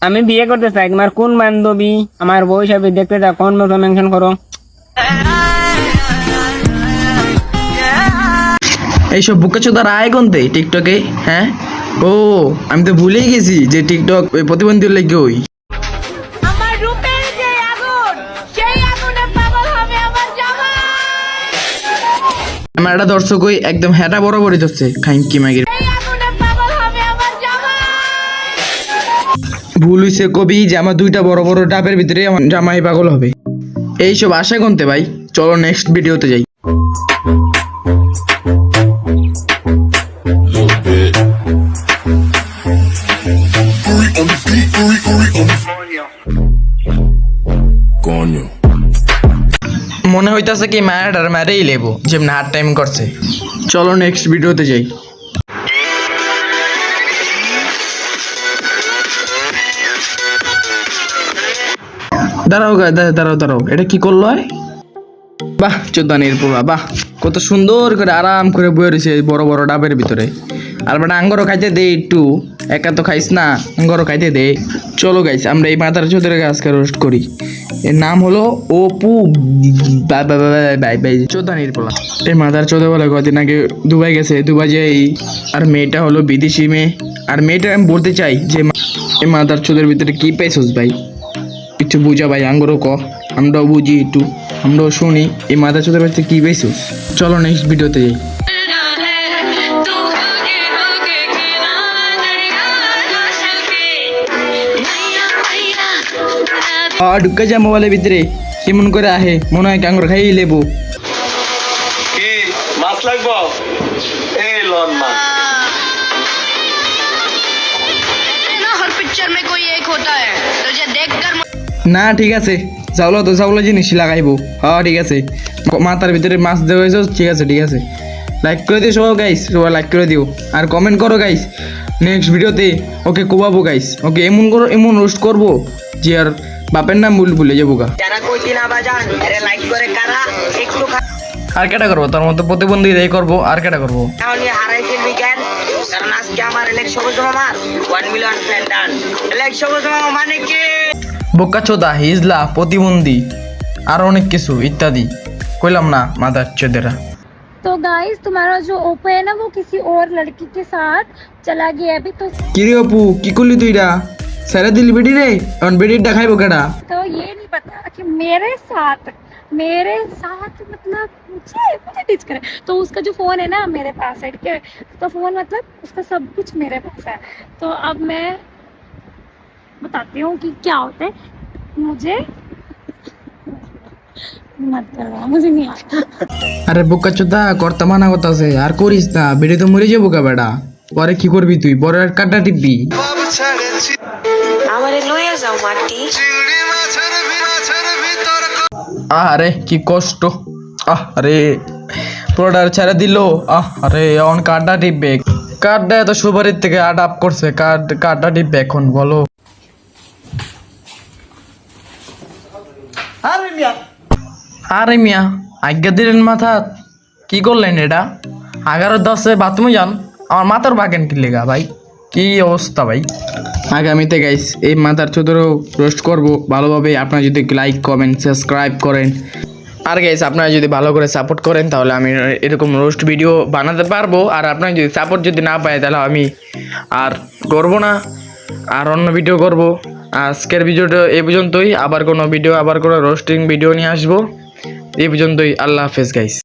আমি বিয়ে করতে চাই, তোমার কোন বান্ধবী আমার বউ হিসাবে দেখতে চাও, কোন বউ মেনশন করো। এইসব বুকাচোদার আয় গন্তে টিকটকে। হ্যাঁ, ও আমি তো ভুলেই গেছি যে টিকটক ওই প্রতিবন্ধীর লাগে ওই। আমার রূপের যে আগুন, সেই আগুনে পাগল হবে আমার জামাই। আমার একটা দর্শক ওই একদম হেঁটা বরাবরই ধরছে খাইমকি মাগির। সেই আগুনে পাগল হবে আমার জামাই। ভুল হইছে কবি যে আমার দুইটা বড় বড় ডাবের ভিতরে আমার জামাই পাগল হবে। এইসব আশা গন্তে ভাই, চলো নেক্সট ভিডিওতে যাই। মনে হইতাছে কি মায়াটার মারেই লেবো যেমন হার্ড টাইম করছে। চলো নেক্সট ভিডিওতে যাই। দাঁড়াও দাঁড়াও, এটা কি করলো? বাহ চোদ্দানির পোলা, বাহ কত সুন্দর করে আরাম করে বয়ে রয়েছে বড় বড় ডাবের ভিতরে। আর বেটা আঙ্গরও খাইতে দে একটু, একা তো খাইস না, আঙ্গরও খাইতে দে। চলো গাইস, আমরা এই মাথার চোদ্দের আজকে রোস্ট করি। এর নাম হলো অপু চোদ্দানির পোলা। এই মাথার চোদ্দে বলে কদিন আগে দুবাই গেছে, দুবাই যাই। আর মেয়েটা হলো বিদেশি মেয়ে। আর মেয়েটা আমি বলতে চাই যে এই মাথার চোদ্দের ভিতরে কি পাইছস ভাই, একটু বুঝা ভাই, আঙ্গরও ক, আমরাও বুঝি একটু, আমরাও শুনি এই মাথা চোদের বাড়িতে কি পাইছিস। চলো নেক্সট ভিডিওতে যাই। ঢুকে যা মোবাইলের ভিতরে, কেমন করে আহে, মনে হয় কাঙ্গর খাইয়ে লেবো। কি মাছ লাগবো? এই লন মাছ। ना हर पिक्चर में कोई एक होता है, तुझे देखकर না ঠিক আছে, চাউলো তো চাউলো জিনিস লাগাইবো। হ্যাঁ ঠিক আছে, মাথার ভিতরে মাছ দেওয়া হয়েছে, ঠিক আছে ঠিক আছে। লাইক করে দিও সবাই গাইস, সবাই লাইক করে দিও আর কমেন্ট করো গাইস। নেক্সট ভিডিওতে ওকে কোবাবো গাইস, ওকে এমন করো, এমন রোস্ট করবো যে আর বাপের নাম ভুলে যাবো গা। যারা কইতি না বাজান আরে লাইক করে কারা একটু আর কেটা করবো, তার মধ্যে প্রতিবন্ধী এই করবো, আর কেটা করবো। খাওনি হারাই ফেলবি কেন? কারণ আজকে আমার ইলেকশন আমার 1 মিলিয়ন ফ্যান ডান। ইলেকশন মানে কি? বোকা চোদা, হিজলা, প্রতিবন্ধী আর অনেক কিছু ইত্যাদি কইলাম না মাদার চোদেরা। तो गाइस तुम्हारा जो ओप्पो है ना वो किसी और लड़की के साथ चला गया अभी तो কিরে অপু কি করলি তুইরা? সারা দিল বেডি রে, অন বেডি দেখাইবো কেডা? तो ये नहीं पता कि मेरे साथ मतलब मुझे टीच करे। तो उसका जो फोन है ना मेरे पास है, ठीक है, उसका फोन मतलब उसका सब कुछ मेरे पास है। तो अब मैं बताती हूँ कि क्या होता है। मुझे मत करो, मुझे नहीं आता। আরে বোকা চোদা, করতে মানা করতাছে, আর করিস না, বেডি তো মরে যাবো কা বেডা। পরে কি করবি তুই, বড় এক কাটা টিপবি। আমারে লইয়া যাও মাটি। আরে কি কষ্ট, আরে প্রোডার ছেড়ে দিল। আরে অন কাটা টিপবে, কাঠটা এত সুপারির থেকে আপ করছে, কাঠটা টিপবে এখন বলো। আরে মিয়া আজ্ঞা দিলেন মাথা, কি করলেন এটা? 11:10 বাথরুমে যান, আমার মাথার বাগেন কি লেগা ভাই, কি অবস্থা ভাই। আগামীতে গাইস এই মাথার চোদেরও রোস্ট করবো ভালোভাবে। আপনারা যদি লাইক কমেন্ট সাবস্ক্রাইব করেন, আর গাইস আপনারা যদি ভালো করে সাপোর্ট করেন তাহলে আমি এরকম রোস্ট ভিডিও বানাতে পারবো। আর আপনারা যদি সাপোর্ট যদি না পায় তাহলে আমি আর করবো না, আর অন্য ভিডিও করব। আজকের ভিডিওটা এই পর্যন্তই, আবার কোনো ভিডিও, আবার কোনো রোস্টিং ভিডিও নিয়ে আসবো। এই পর্যন্তই, আল্লাহ হাফেজ গাইস।